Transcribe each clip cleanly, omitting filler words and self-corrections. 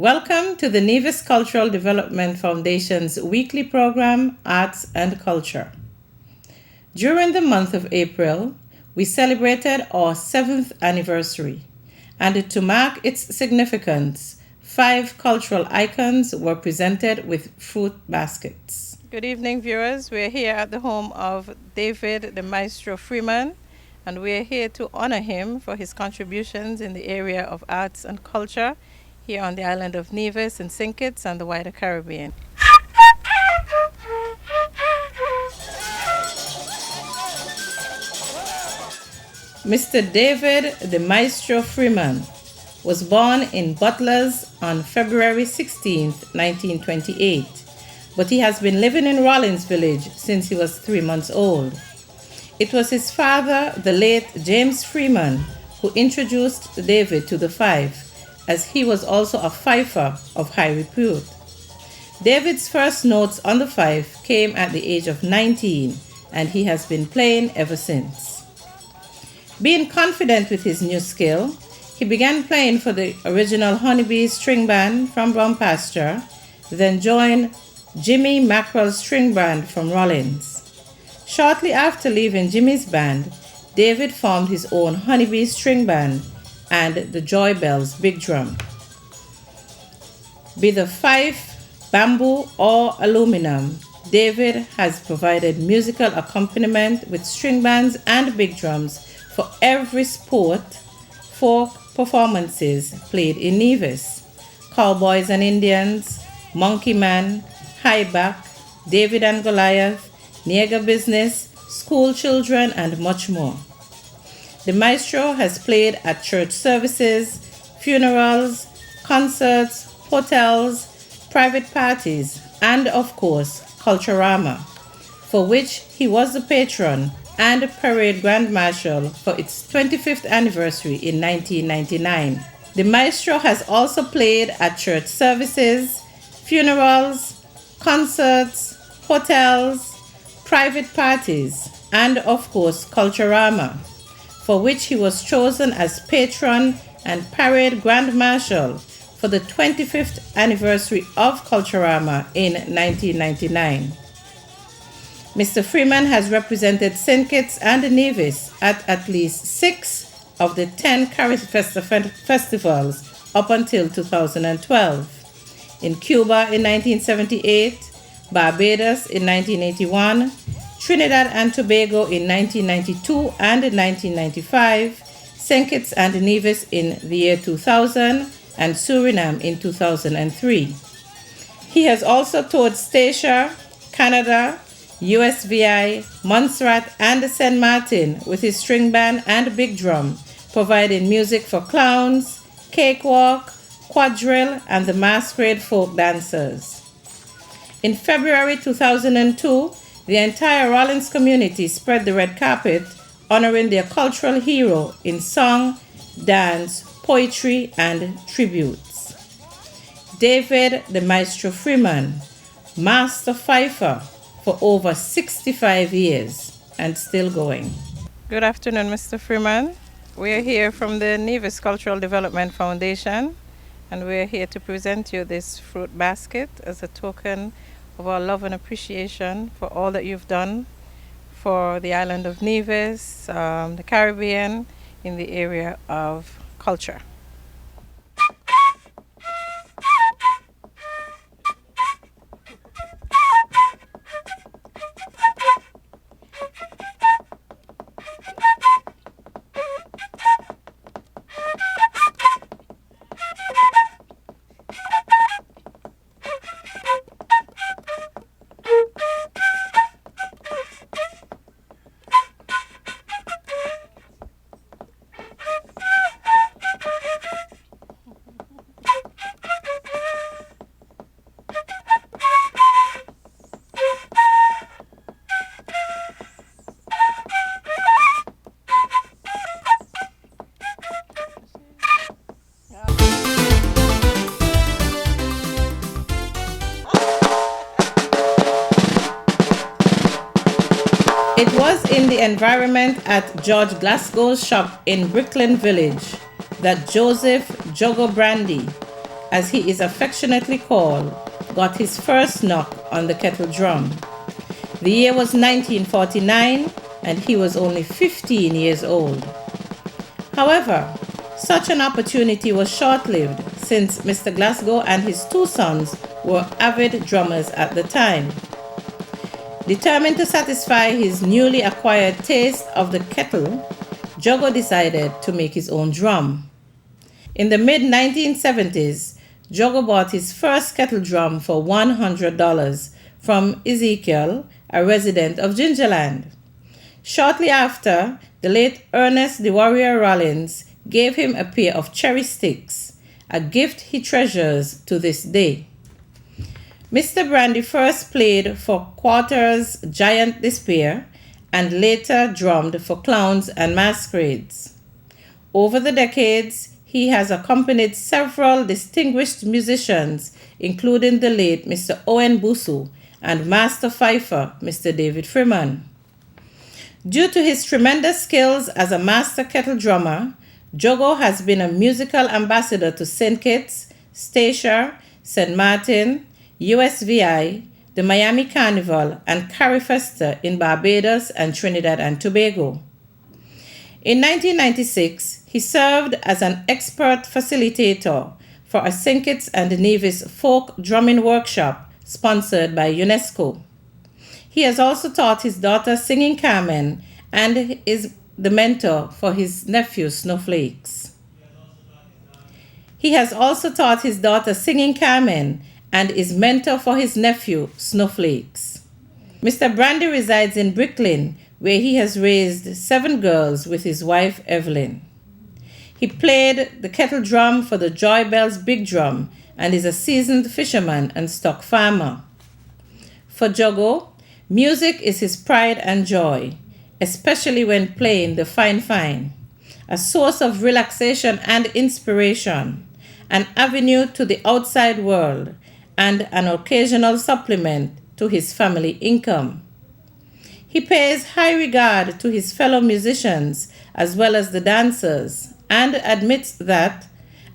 Welcome to the Nevis Cultural Development Foundation's weekly program, Arts and Culture. During the month of April, we celebrated our 7th anniversary, and to mark its significance, 5 cultural icons were presented with fruit baskets. Good evening, viewers. We're here at the home of David the Maestro Freeman, and we're here to honor him for his contributions in the area of arts and culture here on the island of Nevis and St. Kitts and the wider Caribbean. Mr. David the Maestro Freeman was born in Butlers on February 16, 1928, but he has been living in Rollins Village since he was 3 months old. It was his father, the late James Freeman, who introduced David to the fife, as he was also a fifer of high repute. David's first notes on the fife came at the age of 19, and he has been playing ever since. Being confident with his new skill, he began playing for the original Honeybee String Band from Pasture, then joined Jimmy Mackerel's String Band from Rollins. Shortly after leaving Jimmy's band, David formed his own Honeybee String Band and the Joy Bells Big Drum. Be the fife, bamboo, or aluminum, David has provided musical accompaniment with string bands and big drums for every sport, folk performances played in Nevis: Cowboys and Indians, Monkey Man, High Back, David and Goliath, Niagara Business, school children, and much more. The maestro has played at church services, funerals, concerts, hotels, private parties, and of course, Culturama, for which he was the patron and parade grand marshal for its 25th anniversary in 1999. The maestro has also played at church services, funerals, concerts, hotels, private parties, and of course, Culturama, for which he was chosen as patron and parade grand marshal for the 25th anniversary of Culturama in 1999. Mr. Freeman has represented St. Kitts and Nevis at least 6 of the 10 Caribbean festivals up until 2012. In Cuba in 1978, Barbados in 1981, Trinidad and Tobago in 1992 and 1995, St. Kitts and Nevis in the year 2000, and Suriname in 2003. He has also toured Statia, Canada, USVI, Montserrat, and St. Martin with his string band and big drum, providing music for clowns, cakewalk, quadrille, and the masquerade folk dancers. In February 2002, the entire Rollins community spread the red carpet, honoring their cultural hero in song, dance, poetry, and tributes. David the Maestro Freeman, master fifer for over 65 years and still going. Good afternoon, Mr. Freeman. We're here from the Nevis Cultural Development Foundation, and we're here to present you this fruit basket as a token of our love and appreciation for all that you've done for the island of Nevis, the Caribbean, in the area of culture. It was in the environment at George Glasgow's shop in Bricklin Village that Joseph Juggo Brandy, as he is affectionately called, got his first knock on the kettle drum. The year was 1949 and he was only 15 years old. However, such an opportunity was short-lived since Mr. Glasgow and his two sons were avid drummers at the time. Determined to satisfy his newly acquired taste of the kettle, Juggo decided to make his own drum. In the mid-1970s, Juggo bought his first kettle drum for $100 from Ezekiel, a resident of Gingerland. Shortly after, the late Ernest the Warrior Rollins gave him a pair of cherry sticks, a gift he treasures to this day. Mr. Brandy first played for Quarter's Giant Despair and later drummed for Clowns and Masquerades. Over the decades, he has accompanied several distinguished musicians, including the late Mr. Owen Busu and Master Fifer, Mr. David Freeman. Due to his tremendous skills as a master kettle drummer, Juggo has been a musical ambassador to St. Kitts, Stacia, St. Martin, USVI, the Miami Carnival, and Carifesta in Barbados and Trinidad and Tobago. In 1996, he served as an expert facilitator for a St. Kitts and Nevis folk drumming workshop sponsored by UNESCO. He has also taught his daughter singing Carmen and is the mentor for his nephew Snowflakes. He has also taught his daughter singing Carmen and is mentor for his nephew Snowflakes. Mr. Brandy resides in Brooklyn, where he has raised 7 girls with his wife Evelyn. He played the kettle drum for the Joy Bells Big Drum and is a seasoned fisherman and stock farmer. For Juggo, music is his pride and joy, especially when playing the fine, a source of relaxation and inspiration, an avenue to the outside world, and an occasional supplement to his family income. He pays high regard to his fellow musicians as well as the dancers and admits that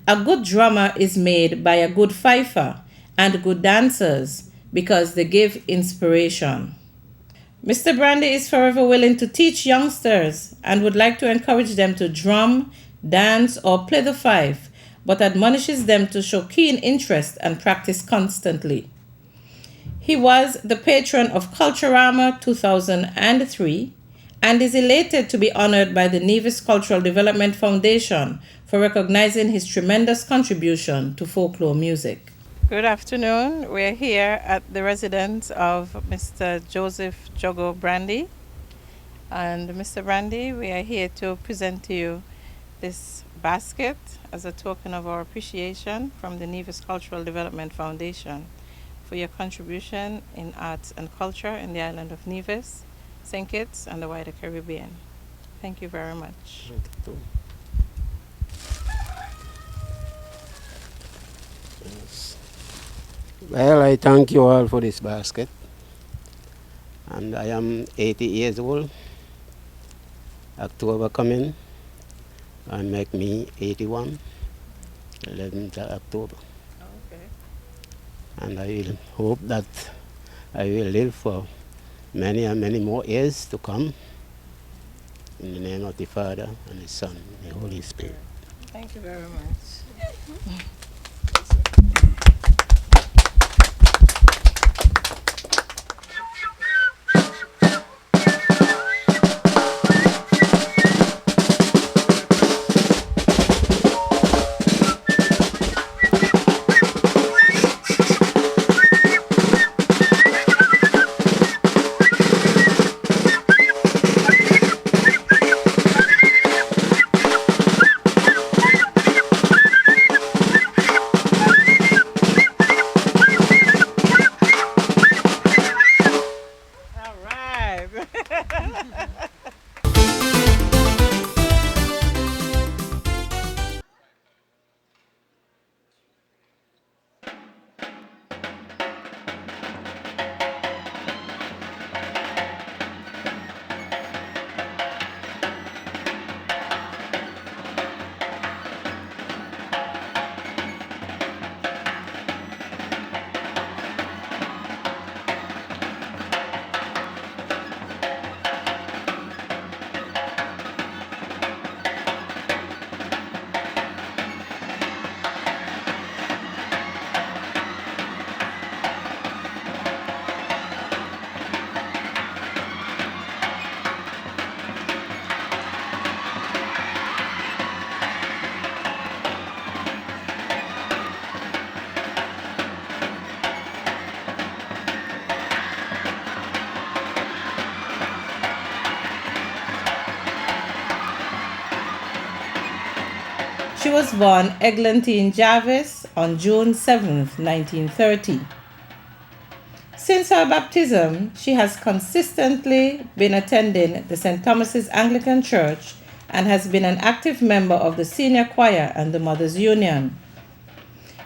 a good drummer is made by a good fifer and good dancers because they give inspiration. Mr. Brandy is forever willing to teach youngsters and would like to encourage them to drum, dance, or play the fife, but admonishes them to show keen interest and practice constantly. He was the patron of Culturama 2003 and is elated to be honored by the Nevis Cultural Development Foundation for recognizing his tremendous contribution to folklore music. Good afternoon. We're here at the residence of Mr. Joseph Juggo Brandy. And Mr. Brandy, we are here to present to you this basket as a token of our appreciation from the Nevis Cultural Development Foundation for your contribution in arts and culture in the island of Nevis, St. Kitts, and the wider Caribbean. Thank you very much. Well, I thank you all for this basket. And I am 80 years old. October coming and make me 81, 11th of October. Okay. And I will hope that I will live for many and many more years to come. In the name of the Father and the Son and the Holy Spirit. Thank you very much. She was born Eglantine Jarvis on June 7, 1930. Since her baptism, she has consistently been attending the St. Thomas's Anglican Church and has been an active member of the senior choir and the Mothers Union.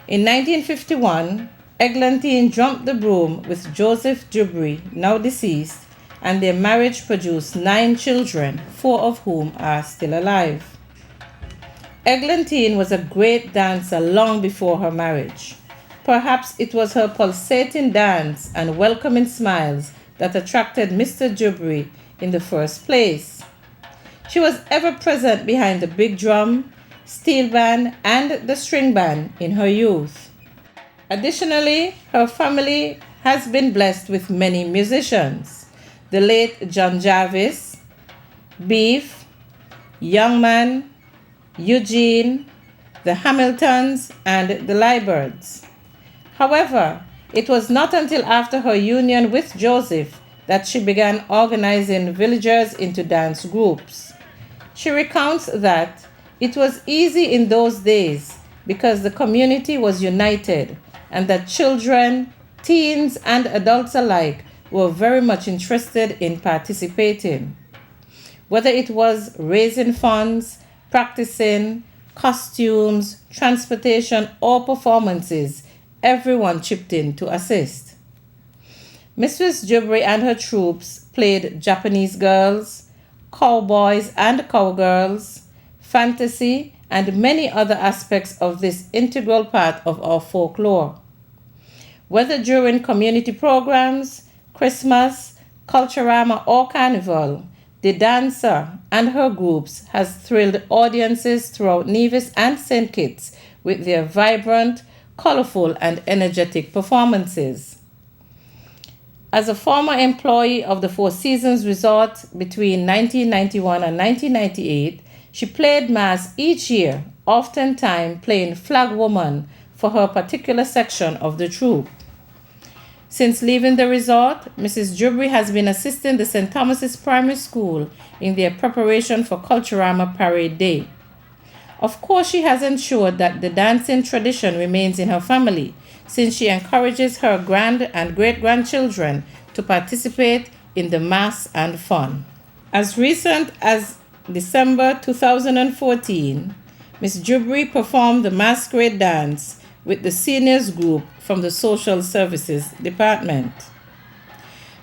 In 1951, Eglantine jumped the broom with Joseph Duberry, now deceased, and their marriage produced 9 children, 4 of whom are still alive. Eglantine was a great dancer long before her marriage. Perhaps it was her pulsating dance and welcoming smiles that attracted Mr. Duberry in the first place. She was ever present behind the big drum, steel band, and the string band in her youth. Additionally, her family has been blessed with many musicians. The late John Jarvis, Beef, Youngman, Eugene, the Hamiltons, and the Libirds. However, it was not until after her union with Joseph that she began organizing villagers into dance groups. She recounts that it was easy in those days because the community was united and that children, teens, and adults alike were very much interested in participating. Whether it was raising funds, practicing, costumes, transportation, or performances, everyone chipped in to assist. Mrs. Duberry and her troops played Japanese girls, cowboys and cowgirls, fantasy, and many other aspects of this integral part of our folklore. Whether during community programs, Christmas, Culturama, or Carnival, the dancer and her groups has thrilled audiences throughout Nevis and St. Kitts with their vibrant, colorful, and energetic performances. As a former employee of the Four Seasons Resort between 1991 and 1998, she played mass each year, oftentimes playing flag woman for her particular section of the troupe. Since leaving the resort, Mrs. Duberry has been assisting the St. Thomas's Primary School in their preparation for Culturama Parade Day. Of course, she has ensured that the dancing tradition remains in her family, since she encourages her grand and great-grandchildren to participate in the mass and fun. As recent as December 2014, Ms. Duberry performed the masquerade dance with the seniors group from the Social Services Department.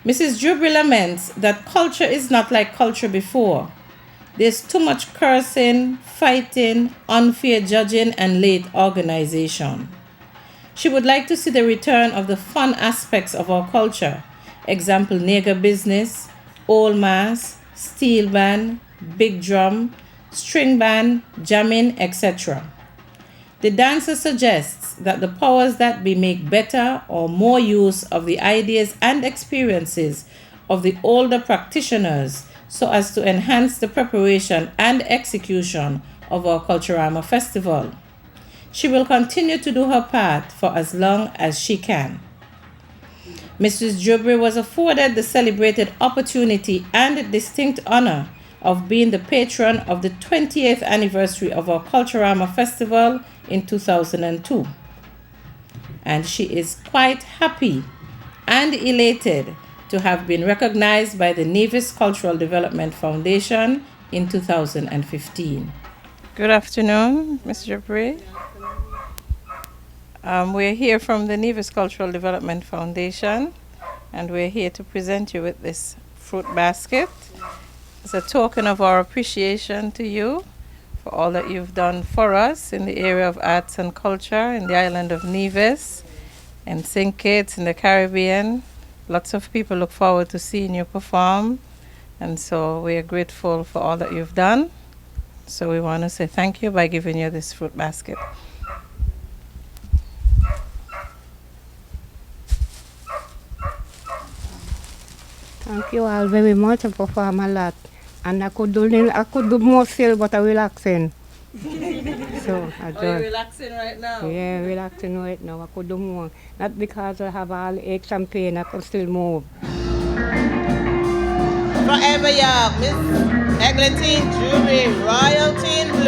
Mrs. Duberry laments that culture is not like culture before. There's too much cursing, fighting, unfair judging, and late organization. She would like to see the return of the fun aspects of our culture, example nigger business, old mass, steel band, big drum, string band, jamming, etc. The dancer suggests that the powers that be make better or more use of the ideas and experiences of the older practitioners so as to enhance the preparation and execution of our Culturama Festival. She will continue to do her part for as long as she can. Mrs. Duberry was afforded the celebrated opportunity and distinct honor of being the patron of the 20th anniversary of our Culturama Festival in 2002. And she is quite happy and elated to have been recognized by the Nevis Cultural Development Foundation in 2015. Good afternoon, Ms. Duberry. We're here from the Nevis Cultural Development Foundation, and we're here to present you with this fruit basket as a token of our appreciation to you for all that you've done for us in the area of arts and culture in the island of Nevis and St. Kitts in the Caribbean. Lots of people look forward to seeing you perform, and so we are grateful for all that you've done. So we want to say thank you by giving you this fruit basket. Thank you all very much. I perform a lot. And I could do more still, but I'm relaxing. So I just, Are you relaxing right now? Yeah, relaxing right now. I could do more. Not because I have all aches and pain, I could still move. Forever young, Miss Eglantine Duberry, royalty in blue.